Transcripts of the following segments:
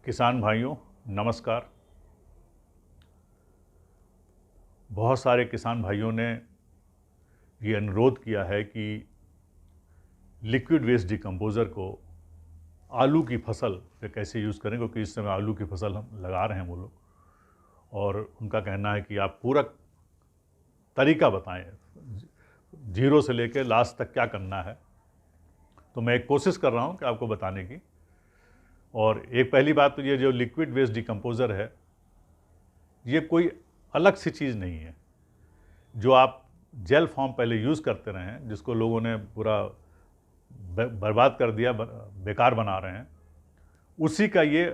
किसान भाइयों नमस्कार। बहुत सारे किसान भाइयों ने ये अनुरोध किया है कि लिक्विड वेस्ट डिकम्पोज़र को आलू की फसल पे कैसे यूज़ करें, क्योंकि इस समय आलू की फसल हम लगा रहे हैं वो लोग, और उनका कहना है कि आप पूरा तरीका बताएं, जीरो से लेकर लास्ट तक क्या करना है। तो मैं एक कोशिश कर रहा हूं कि आपको बताने की। और एक पहली बात तो ये जो लिक्विड वेस्ट डिकम्पोज़र है ये कोई अलग सी चीज़ नहीं है। जो आप जेल फॉर्म पहले यूज़ करते रहे हैं, जिसको लोगों ने पूरा बर्बाद कर दिया, बेकार बना रहे हैं, उसी का ये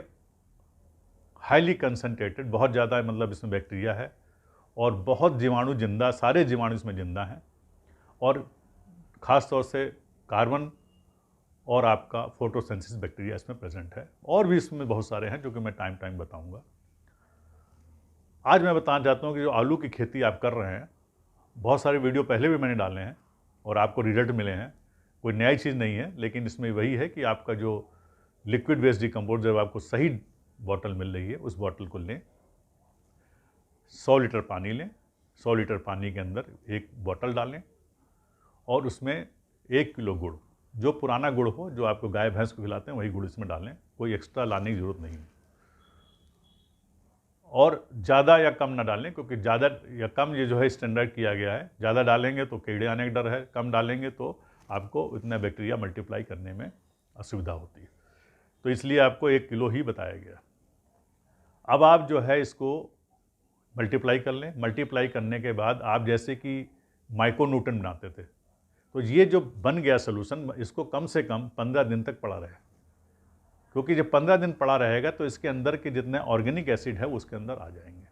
हाईली कंसनट्रेटेड, बहुत ज़्यादा मतलब इसमें बैक्टीरिया है और बहुत जीवाणु जिंदा, सारे जीवाणु इसमें जिंदा हैं, और ख़ास तौर से कार्बन और आपका फोटोसिंथेसिस बैक्टीरिया इसमें प्रेजेंट है। और भी इसमें बहुत सारे हैं जो कि मैं टाइम बताऊंगा। आज मैं बताना चाहता हूँ कि जो आलू की खेती आप कर रहे हैं, बहुत सारे वीडियो पहले भी मैंने डाले हैं और आपको रिजल्ट मिले हैं, कोई नई चीज़ नहीं है, लेकिन इसमें वही है कि आपका जो लिक्विड वेस्ट डिकम्पोज़र जब आपको सही बॉटल मिल रही है, उस बॉटल को लें, 100 लीटर पानी लें, 100 लीटर पानी के अंदर एक बॉटल डालें और उसमें 1 किलो गुड़, जो पुराना गुड़ हो, जो आपको गाय भैंस को खिलाते हैं, वही गुड़ इसमें डालें, कोई एक्स्ट्रा लाने की ज़रूरत नहीं है। और ज़्यादा या कम ना डालें, क्योंकि ज़्यादा या कम ये जो है स्टैंडर्ड किया गया है। ज़्यादा डालेंगे तो कीड़े आने का डर है, कम डालेंगे तो आपको इतना बैक्टीरिया मल्टीप्लाई करने में असुविधा होती है। तो इसलिए आपको 1 किलो ही बताया गया। अब आप जो है इसको मल्टीप्लाई कर लें। मल्टीप्लाई करने के बाद आप जैसे कि माइक्रोन्यूट्रन बनाते थे, तो ये जो बन गया सोल्यूशन, इसको कम से कम 15 दिन तक पड़ा रहे, क्योंकि जब 15 दिन पड़ा रहेगा तो इसके अंदर के जितने ऑर्गेनिक एसिड है उसके अंदर आ जाएंगे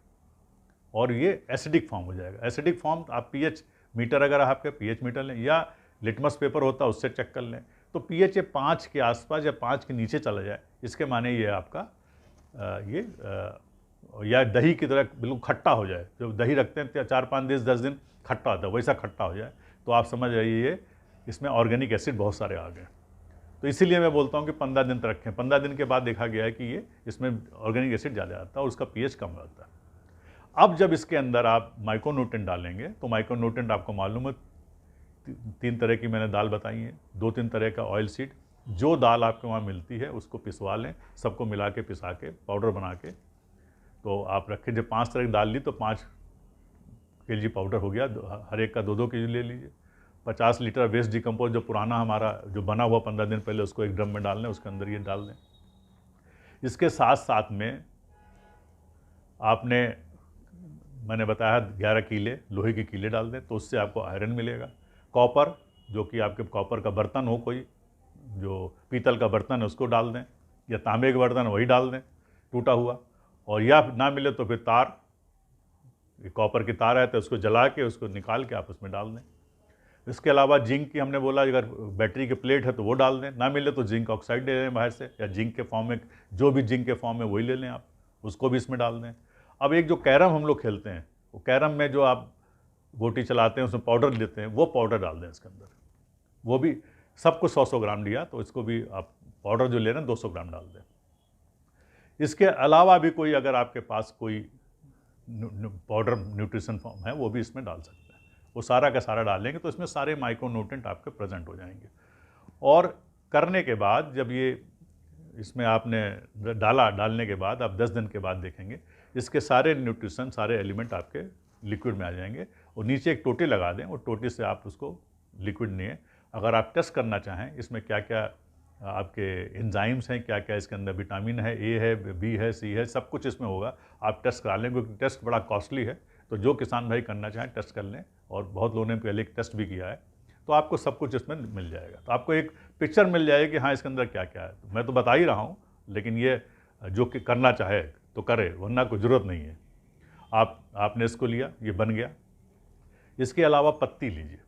और ये एसिडिक फॉर्म हो जाएगा। एसिडिक फॉर्म आप पीएच मीटर, अगर आपके पीएच मीटर लें या लिटमस पेपर होता है उससे चेक कर लें, तो पीएच 5 के आसपास या 5 के नीचे चला जाए, इसके माने ये आपका या दही की तरह बिल्कुल खट्टा हो जाए। जब दही रखते हैं 4-5 दिन 10 दिन खट्टा होता है, वैसा खट्टा हो जाए, तो आप समझ जाइए इसमें ऑर्गेनिक एसिड बहुत सारे आ गए। तो इसीलिए मैं बोलता हूँ कि 15 दिन तक रखें। 15 दिन के बाद देखा गया है कि ये इसमें ऑर्गेनिक एसिड ज़्यादा आता है और उसका पीएच कम रहता है। अब जब इसके अंदर आप माइक्रोन्यूट्रिएंट डालेंगे, तो माइक्रोन्यूट्रिएंट आपको मालूम है 3 तरह की मैंने दाल बताई है, 2-3 तरह का ऑयल सीड। जो दाल आपके वहाँ मिलती है उसको पिसवा लें, सबको मिला के पिसा के पाउडर बना के तो आप रखें। जब 5 तरह की दाल ली तो 5 kg पाउडर हो गया, हर एक का 2-2 kg ले लीजिए। 50 लीटर वेस्ट डिकम्पोज जो पुराना हमारा जो बना हुआ 15 दिन पहले, उसको एक ड्रम में डाल लें, उसके अंदर ये डाल दें। इसके साथ साथ में आपने, मैंने बताया 11 कीले लोहे के कीले डाल दें, तो उससे आपको आयरन मिलेगा। कॉपर, जो कि आपके कॉपर का बर्तन हो, कोई जो पीतल का बर्तन है उसको डाल दें, या तांबे का बर्तन वही डाल दें टूटा हुआ। और या ना मिले तो फिर तार, कॉपर की तार है तो उसको जला के उसको निकाल के आप उसमें डाल दें। इसके अलावा जिंक की हमने बोला, अगर बैटरी के प्लेट है तो वो डाल दें, ना मिले तो जिंक ऑक्साइड ले लें बाहर से, या जिंक के फॉर्म में, जो भी जिंक के फॉर्म में वही ले लें आप, उसको भी इसमें डाल दें। अब एक जो कैरम हम लोग खेलते हैं, वो कैरम में जो आप गोटी चलाते हैं उसमें पाउडर लेते हैं, वो पाउडर डाल दें इसके अंदर। वो भी सबको 100-100 ग्राम लिया, तो इसको भी आप पाउडर जो ले रहे हैं 200 ग्राम डाल दें। इसके अलावा भी कोई, अगर आपके पास कोई पाउडर न्यूट्रिशन फॉर्म है, वो भी इसमें डाल सकते हैं। वो सारा का सारा डालेंगे तो इसमें सारे माइक्रोन्यूट्रिएंट आपके प्रेजेंट हो जाएंगे। और करने के बाद जब ये इसमें आपने डालने के बाद आप 10 दिन के बाद देखेंगे इसके सारे न्यूट्रिशन, सारे एलिमेंट आपके लिक्विड में आ जाएंगे। और नीचे एक टोटी लगा दें, और टोटी से आप उसको लिक्विड नहीं, अगर आप टेस्ट करना चाहें इसमें क्या क्या आपके एंजाइम्स हैं, क्या क्या इसके अंदर विटामिन है, ए है, बी है, सी है, सब कुछ इसमें होगा, आप टेस्ट करा लें, क्योंकि टेस्ट बड़ा कॉस्टली है। तो जो किसान भाई करना चाहें टेस्ट कर लें, और बहुत लोगों ने पहले एक टेस्ट भी किया है, तो आपको सब कुछ इसमें मिल जाएगा। तो आपको एक पिक्चर मिल जाएगी कि हाँ इसके अंदर क्या क्या है। तो मैं तो बता ही रहा हूँ, लेकिन ये जो कि करना चाहे तो करे, वरना कोई ज़रूरत नहीं है। आपने इसको लिया, ये बन गया। इसके अलावा पत्ती लीजिए,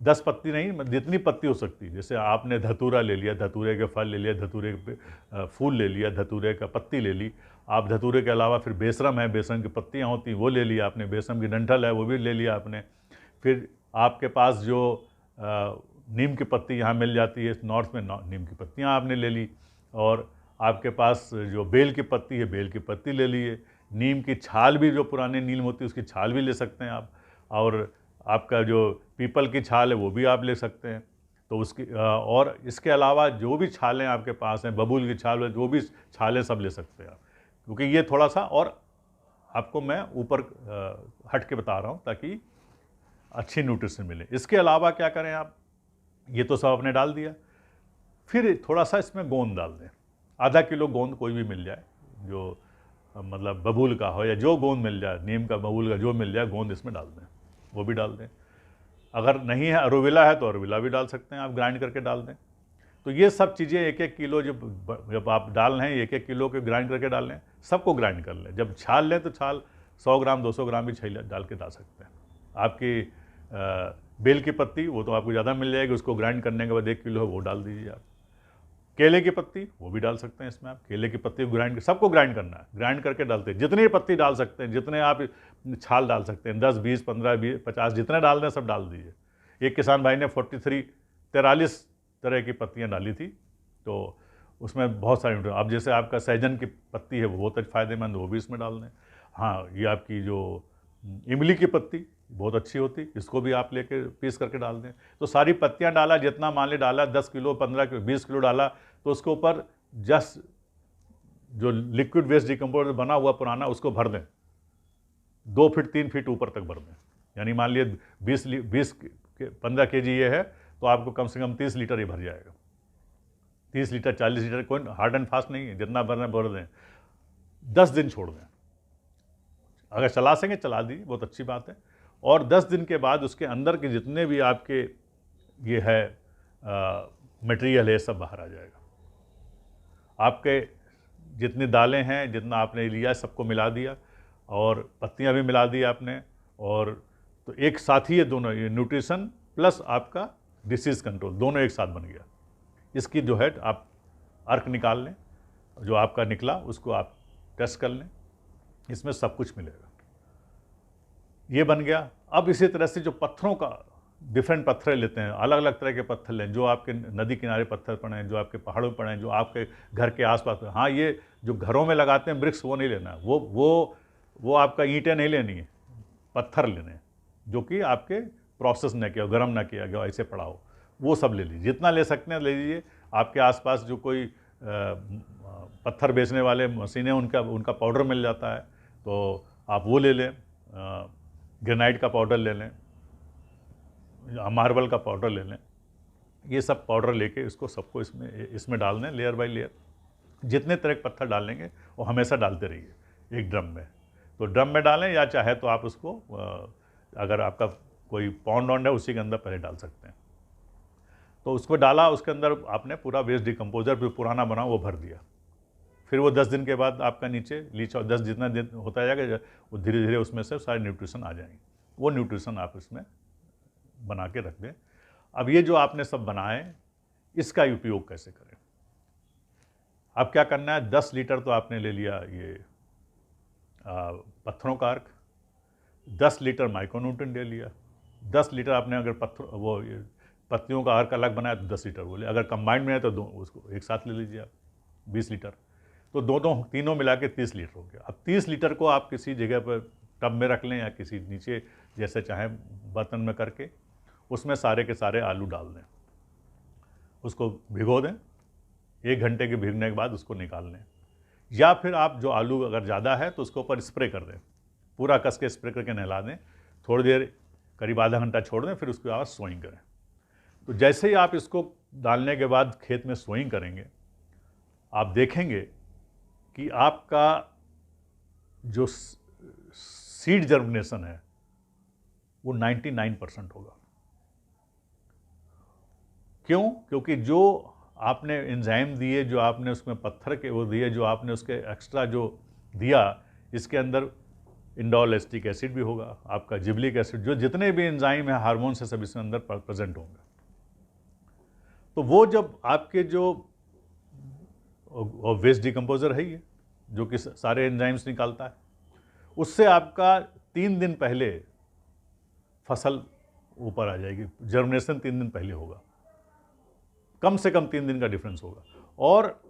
10 पत्ती नहीं, जितनी पत्ती हो सकती है। जैसे आपने धतूरा ले लिया, धतूरे के फल ले लिया, धतूरे के फूल ले लिया, धतूरे का पत्ती ले ली। आप धतूरे के अलावा फिर बेसरम है, बेसन की पत्तियाँ होती हैं वो ले लिया आपने, बेसम की डंठल है वो भी ले लिया आपने। फिर आपके पास जो नीम की पत्ती यहाँ मिल जाती है नॉर्थ में, नीम की पत्तियाँ आपने ले ली। और आपके पास जो बेल की पत्ती है, बेल की पत्ती ले लीजिए। नीम की छाल भी, जो पुराने नीम होती है उसकी छाल भी ले सकते हैं आप। और आपका जो पीपल की छाल है वो भी आप ले सकते हैं। तो उसकी और इसके अलावा जो भी छालें आपके पास हैं, बबूल की छाल है, जो भी छालें सब ले सकते हैं आप, क्योंकि ये थोड़ा सा, और आपको मैं ऊपर हट के बता रहा हूँ ताकि अच्छी न्यूट्रिशन मिले। इसके अलावा क्या करें आप, ये तो सब आपने डाल दिया, फिर थोड़ा सा इसमें गोंद डाल दें। आधा किलो गोंद कोई भी मिल जाए, जो मतलब बबूल का हो या जो गोंद मिल जाए, नीम का, बबूल का, जो मिल जाए गोंद इसमें डाल दें, वो भी डाल दें। अगर नहीं है, अरोवेला है तो अरोवेला भी डाल सकते हैं आप, ग्राइंड करके डाल दें। तो ये सब चीज़ें 1-1 किलो जब आप डाल रहे हैं, 1-1 किलो के ग्राइंड करके डाल लें, सबको ग्राइंड कर लें। जब छाल लें तो छाल 100 ग्राम 200 ग्राम भी छील डाल के डाल सकते हैं। आपकी बेल की पत्ती वो तो आपको ज़्यादा मिल जाएगी, उसको ग्राइंड करने के बाद 1 किलो है वो डाल दीजिए आप। केले की पत्ती वो भी डाल सकते हैं इसमें आप, केले की पत्ती को ग्राइंड, सबको ग्राइंड करना है, ग्राइंड करके डालते हैं। जितनी पत्ती डाल सकते हैं, जितने आप छाल डाल सकते हैं, 10, 20, 15, 20, 50 जितने डाल दें सब डाल दीजिए। एक किसान भाई ने 43 तरह की पत्तियां डाली थी, तो उसमें बहुत सारी, अब जैसे आपका सहजन की पत्ती है वो बहुत फ़ायदेमंद, वो भी इसमें डाल दें। हाँ, ये आपकी जो इमली की पत्ती बहुत अच्छी होती, इसको भी आप लेके पीस करके डाल दें। तो सारी पत्तियां डाला, जितना मान ले डाला, 10 किलो, 15 किलो, 20 किलो डाला, तो उसके ऊपर जस्ट जो लिक्विड वेस्ट डिकम्पोजर बना हुआ पुराना उसको भर दें, 2 फीट 3 फीट ऊपर तक भर दें। यानी मान लिए 15 kg ये है, तो आपको कम से कम 30 लीटर ये भर जाएगा। 30 लीटर, 40 लीटर, कोई हार्ड एंड फास्ट नहीं है, जितना भरना भर दें। 10 दिन छोड़ दें, अगर चला सकें चला दीजिए, बहुत अच्छी बात है। और 10 दिन के बाद उसके अंदर के जितने भी आपके ये है मटेरियल है, सब बाहर आ जाएगा। आपके जितनी दालें हैं, जितना आपने लिया, सबको मिला दिया, और पत्तियां भी मिला दी आपने, और तो एक साथ ही ये दोनों, ये न्यूट्रिशन प्लस आपका डिसीज़ कंट्रोल दोनों एक साथ बन गया। इसकी जो है आप अर्क निकाल लें, जो आपका निकला उसको आप टेस्ट कर लें, इसमें सब कुछ मिलेगा। ये बन गया। अब इसी तरह से जो पत्थरों का, डिफरेंट पत्थर लेते हैं, अलग अलग तरह के पत्थर लें, जो आपके नदी किनारे पत्थर पड़े हैं, जो आपके पहाड़ों पर पड़े हैं, जो आपके घर के आसपास। हाँ, ये जो घरों में लगाते हैं ब्रिक्स, वो नहीं लेना है, वो आपका ईंटें नहीं लेनी है, पत्थर लेने, जो कि आपके प्रोसेस न किया हो, गर्म ना किया गया, ऐसे पड़ा हो, वो सब ले लीजिए। जितना ले सकते हैं ले लीजिए। आपके आसपास जो कोई पत्थर बेचने वाले मशीनें, उनका पाउडर मिल जाता है, तो आप वो ले लें। ग्रेनाइट का पाउडर ले लें, मार्बल का पाउडर ले लें। ये सब पाउडर लेके इसको सबको इसमें डाल दें, लेयर बाय लेयर। जितने तरह के पत्थर डालेंगे वो हमेशा डालते रहिए एक ड्रम में। तो ड्रम में डालें, या चाहे तो आप उसको अगर आपका कोई पॉन्ड वॉन्ड है उसी के अंदर पहले डाल सकते हैं। तो उसको डाला, उसके अंदर आपने पूरा वेस्ट डिकम्पोजर भी पुराना बना वो भर दिया। फिर वो 10 दिन के बाद आपका नीचे लीच, 10 जितना दिन होता जाएगा वो धीरे धीरे उसमें से सारे न्यूट्रिशन आ जाएंगे। वो न्यूट्रिशन आप इसमें बना के रख दें। अब ये जो आपने सब बनाए, इसका उपयोग कैसे करें? अब क्या करना है, 10 लीटर तो आपने ले लिया ये पत्थरों का अर्क, 10 लीटर माइक्रोन्यूट्रिएंट ले लिया, 10 लीटर आपने अगर पत्तियों का अर्क अलग बनाया तो 10 लीटर वो ले, अगर कंबाइंड में है तो उसको एक साथ ले लीजिए आप, 20 लीटर। तो तीनों मिला के 30 लीटर हो गया। अब 30 लीटर को आप किसी जगह पर टब में रख लें, या किसी नीचे जैसे चाहें बर्तन में करके, उसमें सारे के सारे आलू डाल दें, उसको भिगो दें। 1 घंटे के भीगने के बाद उसको निकाल लें। या फिर आप जो आलू अगर ज़्यादा है तो उसके ऊपर स्प्रे कर दें, पूरा कस के स्प्रे करके नहला दें, थोड़ी देर करीब आधा घंटा छोड़ दें, फिर उसके बाद सोइंग करें। तो जैसे ही आप इसको डालने के बाद खेत में सोइंग करेंगे, आप देखेंगे कि आपका जो सीड जर्मिनेशन है वो 99% होगा। क्यों? क्योंकि जो आपने एंजाइम दिए, जो आपने उसमें पत्थर के वो दिए, जो आपने उसके एक्स्ट्रा जो दिया, इसके अंदर इंडोल एसिटिक एसिड भी होगा, आपका जिबलिक एसिड, जो जितने भी एंजाइम है, हार्मोन से सब इसके अंदर प्रेजेंट होंगे। तो वो जब आपके जो वेस्ट डिकम्पोजर है, ये जो कि सारे एंजाइम्स निकालता है, उससे आपका 3 दिन पहले फसल ऊपर आ जाएगी। जर्मिनेशन 3 दिन पहले होगा, कम से कम 3 दिन का डिफरेंस होगा। और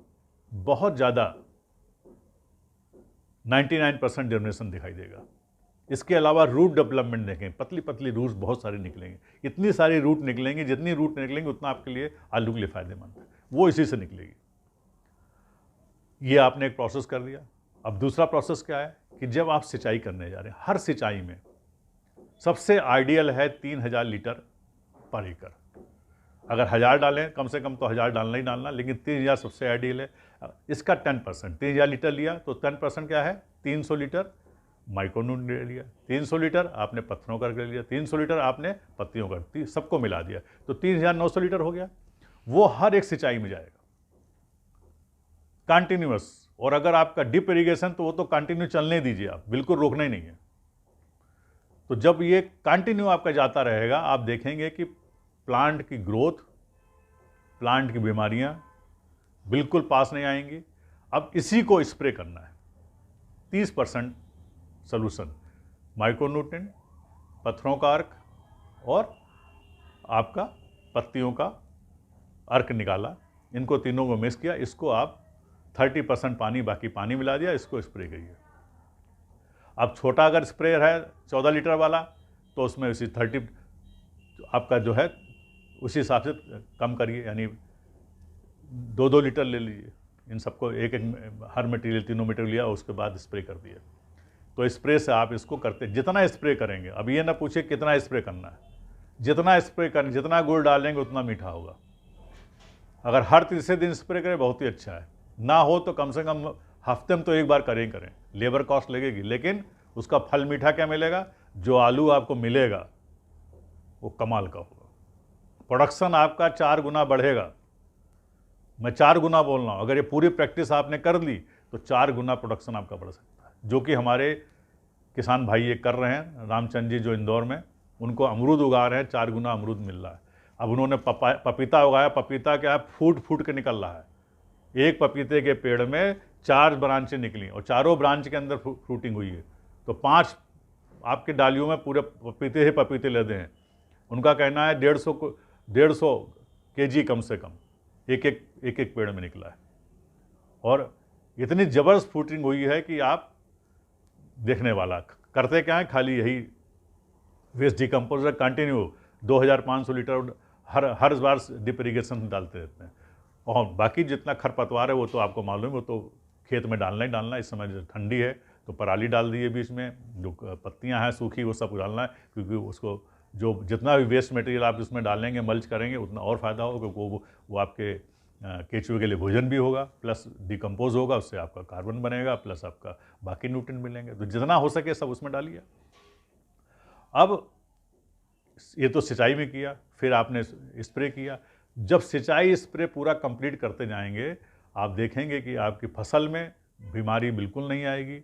बहुत ज़्यादा 99% जर्मिनेशन दिखाई देगा। इसके अलावा रूट डेवलपमेंट देखें, पतली पतली रूट्स बहुत सारी निकलेंगे, इतनी सारी रूट निकलेंगी, जितनी रूट निकलेंगी उतना आपके लिए आलू के लिए फ़ायदेमंद है, वो इसी से निकलेगी। ये आपने एक प्रोसेस कर दिया। अब दूसरा प्रोसेस क्या है कि जब आप सिंचाई करने जा रहे हैं, हर सिंचाई में सबसे आइडियल है 3000 लीटर पर एकड़। अगर 1000 डालें कम से कम तो 1000 डालना ही डालना, लेकिन 3000 सबसे आइडियल है। इसका 10%, 3000 लीटर लिया तो 10% क्या है, 300 लीटर माइक्रोन्यूट्रिएंट ले लिया, 300 लीटर आपने पत्थरों का ले लिया, 300 लीटर आपने पत्तियों का, सबको मिला दिया तो 3900 लीटर हो गया। वो हर एक सिंचाई में जाएगा कंटिन्यूअस। और अगर आपका डिप इरिगेशन तो वो तो कंटिन्यू चलने दीजिए, आप बिल्कुल रोकना ही नहीं है। तो जब ये कंटिन्यू आपका जाता रहेगा, आप देखेंगे कि प्लांट की ग्रोथ, प्लांट की बीमारियां बिल्कुल पास नहीं आएंगी। अब इसी को स्प्रे करना है। 30% सॉल्यूशन, माइक्रोन्यूट्रिएंट, पत्थरों का अर्क और आपका पत्तियों का अर्क निकाला, इनको तीनों को मिक्स किया। इसको आप 30% पानी, बाकी पानी मिला दिया, इसको स्प्रे करिए। अब छोटा अगर स्प्रेयर है 14 लीटर वाला तो उसमें उसी 30 आपका जो है उसी हिसाब से कम करिए, यानी 2-2 लीटर ले लीजिए। इन सबको एक एक हर मटेरियल तीनों मटेरियल लिया, उसके बाद स्प्रे कर दिया। तो स्प्रे से आप इसको करते, जितना स्प्रे करेंगे, अब ये ना पूछे कितना स्प्रे करना है, जितना स्प्रे करें, जितना गुड़ डालेंगे उतना मीठा होगा। अगर हर तीसरे दिन स्प्रे करें बहुत ही अच्छा है, ना हो तो कम से कम हफ्ते में तो एक बार करें। लेबर कॉस्ट लगेगी, लेकिन उसका फल मीठा क्या मिलेगा, जो आलू आपको मिलेगा वो कमाल का होगा। प्रोडक्शन आपका 4 गुना बढ़ेगा। मैं 4 गुना बोल रहा हूँ, अगर ये पूरी प्रैक्टिस आपने कर ली तो 4 गुना प्रोडक्शन आपका बढ़ सकता है, जो कि हमारे किसान भाई ये कर रहे हैं। रामचंद्र जी जो इंदौर में, उनको अमरूद उगा रहे हैं, 4 गुना अमरूद मिल रहा है। अब उन्होंने पपीता उगाया, पपीता क्या है, फूट के निकल रहा है। एक पपीते के पेड़ में 4 ब्रांचें निकली और चारों ब्रांच के अंदर फ्रूटिंग हुई है, तो 5 आपके डालियों में पूरे पपीते ही पपीते लदे हैं। उनका कहना है 150 केजी कम से कम एक एक पेड़ में निकला है, और इतनी ज़बरदस्त फ्रूटिंग हुई है कि आप देखने वाला। करते क्या है, खाली यही वेस्ट डिकम्पोजर कंटिन्यू 2500 लीटर हर बार डिप इरीगेशन डालते रहते हैं। और बाकी जितना खरपतवार है वो तो आपको मालूम है, वो तो खेत में डालना ही डालना है। इस समय ठंडी है तो पराली डाल दी है, बीच में जो पत्तियां हैं सूखी वो सब डालना है, क्योंकि उसको जो जितना भी वेस्ट मटेरियल आप इसमें डालेंगे, मल्च करेंगे, उतना और फ़ायदा होगा, क्योंकि वो आपके केचुए के लिए भोजन भी होगा, प्लस डिकम्पोज होगा, उससे आपका कार्बन बनेगा, प्लस आपका बाकी न्यूट्रिएंट मिलेंगे। तो जितना हो सके सब उसमें डालिए। अब ये तो सिंचाई में किया, फिर आपने स्प्रे किया। जब सिंचाई स्प्रे पूरा कंप्लीट करते जाएंगे, आप देखेंगे कि आपकी फसल में बीमारी बिल्कुल नहीं आएगी।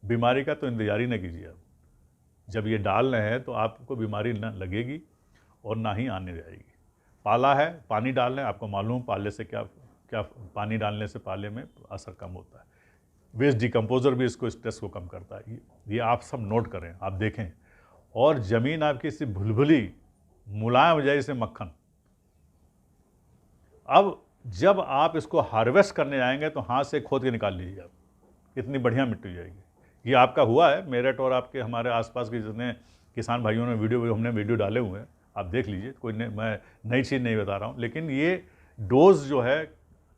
बीमारी का तो इंतजार ही न कीजिए आप। जब ये डाल रहे हैं तो आपको बीमारी ना लगेगी और ना ही आने जाएगी। पाला है, पानी डाल रहे हैं, आपको मालूम पाले से क्या पानी डालने से पाले में असर कम होता है। वेस्ट डिकम्पोजर भी इसको स्ट्रेस को कम करता है। ये आप सब नोट करें, आप देखें। और ज़मीन आपकी सी भुलभुली मुलायम हो जाए जैसे मक्खन। अब जब आप इसको हार्वेस्ट करने जाएंगे तो हाथ से खोद के निकाल लीजिए आप, इतनी बढ़िया मिट्टी जाएगी। ये आपका हुआ है, मेरठ और आपके हमारे आसपास के जितने किसान भाइयों ने हमने वीडियो डाले हुए हैं, आप देख लीजिए। कोई मैं नई चीज़ नहीं बता रहा हूँ, लेकिन ये डोज जो है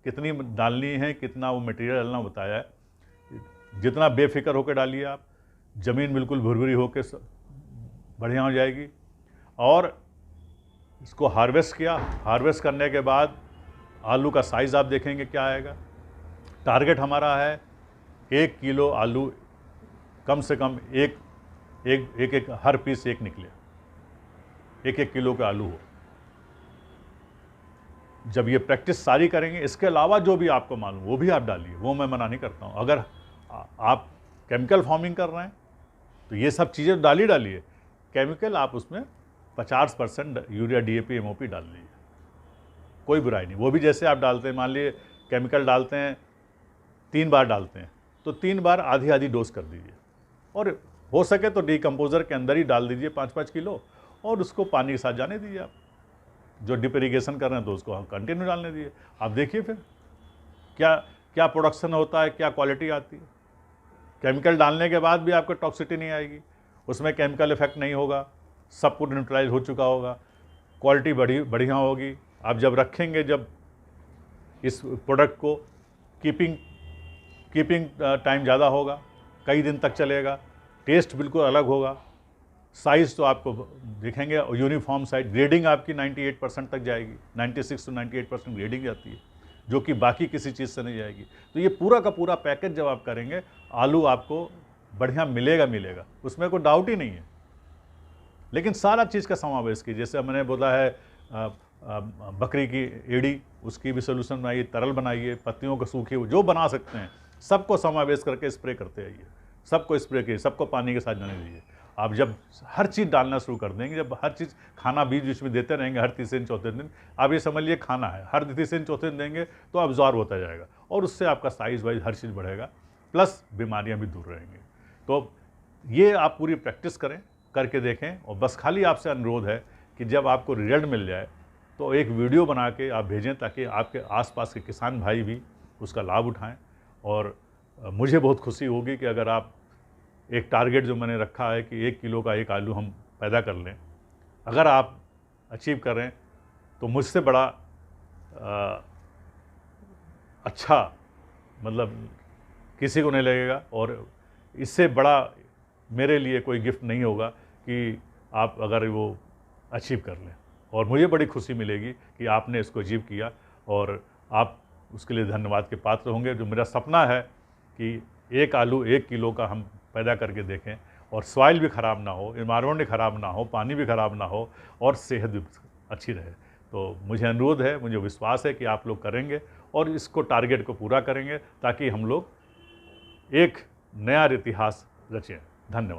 कितनी डालनी है, कितना वो मटेरियल डालना बताया है। जितना बेफिक्र होकर डालिए आप, ज़मीन बिल्कुल भुरभुरी होकर बढ़िया हो जाएगी। और इसको हार्वेस्ट किया, हार्वेस्ट करने के बाद आलू का साइज़ आप देखेंगे क्या आएगा। टारगेट हमारा है 1 किलो आलू कम से कम एक हर पीस एक निकले, 1 किलो का आलू हो। जब ये प्रैक्टिस सारी करेंगे, इसके अलावा जो भी आपको मालूम वो भी आप डालिए, वो मैं मना नहीं करता हूँ। अगर आप केमिकल फार्मिंग कर रहे हैं तो ये सब चीज़ें डालिए। केमिकल आप उसमें 50% यूरिया, DAP, MOP डाल लीजिए, कोई बुराई नहीं। वो भी जैसे आप डालते हैं, मान लीजिए केमिकल डालते हैं 3 बार डालते हैं, तो 3 बार आधी डोज कर दीजिए। और हो सके तो डिकम्पोजर के अंदर ही डाल दीजिए 5-5 किलो, और उसको पानी के साथ जाने दीजिए। आप जो डिप इरीगेशन कर रहे हैं तो उसको कंटिन्यू डालने दीजिए। आप देखिए फिर क्या क्या प्रोडक्शन होता है, क्या क्वालिटी आती है। केमिकल डालने के बाद भी आपको टॉक्सिसिटी नहीं आएगी, उसमें केमिकल इफेक्ट नहीं होगा, सब कुछ न्यूट्रलाइज हो चुका होगा, क्वालिटी बढ़िया होगी। आप जब रखेंगे, जब इस प्रोडक्ट को कीपिंग टाइम ज़्यादा होगा, कई दिन तक चलेगा, टेस्ट बिल्कुल अलग होगा, साइज़ तो आपको दिखेंगे यूनिफॉर्म साइज, ग्रेडिंग आपकी 98% तक जाएगी, 96 to 98% ग्रेडिंग जाती है, जो कि बाकी किसी चीज़ से नहीं जाएगी। तो ये पूरा का पूरा पैकेज जब आप करेंगे, आलू आपको बढ़िया मिलेगा, उसमें कोई डाउट ही नहीं है। लेकिन सारा चीज़ का समावेश कीजिए, जैसे मैंने बोला है बकरी की एड़ी, उसकी भी सोल्यूशन बनाइए, तरल बनाइए, पत्तियों को सूखिए, जो बना सकते हैं सबको समावेश करके स्प्रे करते आइए, सबको स्प्रे कीजिए, सबको पानी के साथ जाने दीजिए। आप जब हर चीज़ डालना शुरू कर देंगे, जब हर चीज़ खाना बीच बीच में देते रहेंगे, हर तीसरे दिन चौथे दिन, आप ये समझ लीजिए खाना है, हर तीसरे दिन चौथे दिन देंगे तो अब्जॉर्ब होता जाएगा और उससे आपका साइज़ वाइज हर चीज़ बढ़ेगा, प्लस बीमारियाँ भी दूर रहेंगी। तो ये आप पूरी प्रैक्टिस करें, करके देखें, और बस खाली आपसे अनुरोध है कि जब आपको रिजल्ट मिल जाए तो एक वीडियो बना के आप भेजें, ताकि आपके आसपास के किसान भाई भी उसका लाभ उठाएं। और मुझे बहुत खुशी होगी कि अगर आप एक टारगेट जो मैंने रखा है कि 1 किलो का एक आलू हम पैदा कर लें, अगर आप अचीव करें तो मुझसे बड़ा अच्छा मतलब किसी को नहीं लगेगा, और इससे बड़ा मेरे लिए कोई गिफ्ट नहीं होगा कि आप अगर वो अचीव कर लें। और मुझे बड़ी खुशी मिलेगी कि आपने इसको अचीव किया, और आप उसके लिए धन्यवाद के पात्र होंगे। जो मेरा सपना है कि एक आलू 1 किलो का हम पैदा करके देखें, और सॉइल भी ख़राब ना हो, एनवायरनमेंट भी ख़राब ना हो, पानी भी ख़राब ना हो, और सेहत भी अच्छी रहे। तो मुझे अनुरोध है, मुझे विश्वास है कि आप लोग करेंगे और इसको टारगेट को पूरा करेंगे, ताकि हम लोग एक नया इतिहास रचें। धन्यवाद।